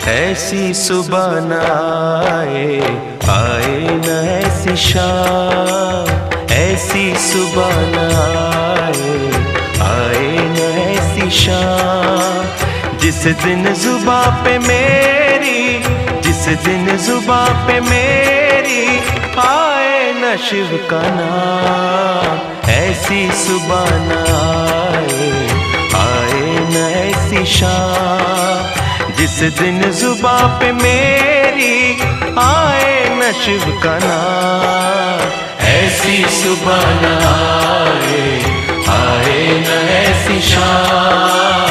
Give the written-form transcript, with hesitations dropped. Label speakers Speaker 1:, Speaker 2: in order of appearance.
Speaker 1: ऐसी सुबह न आए, आए न ऐसी शाम। ऐसी सुबह न आए, आए न ऐसी शाम। जिस दिन जुबां पे मेरी, जिस दिन जुबां पे मेरी आए न शिव का नाम। ऐसी सुबह न आए, आए न ऐसी शाम। जिस दिन जुबां पे मेरी आए न शिव का नाम। ऐसी सुबह न आए, आए न ऐसी शाम।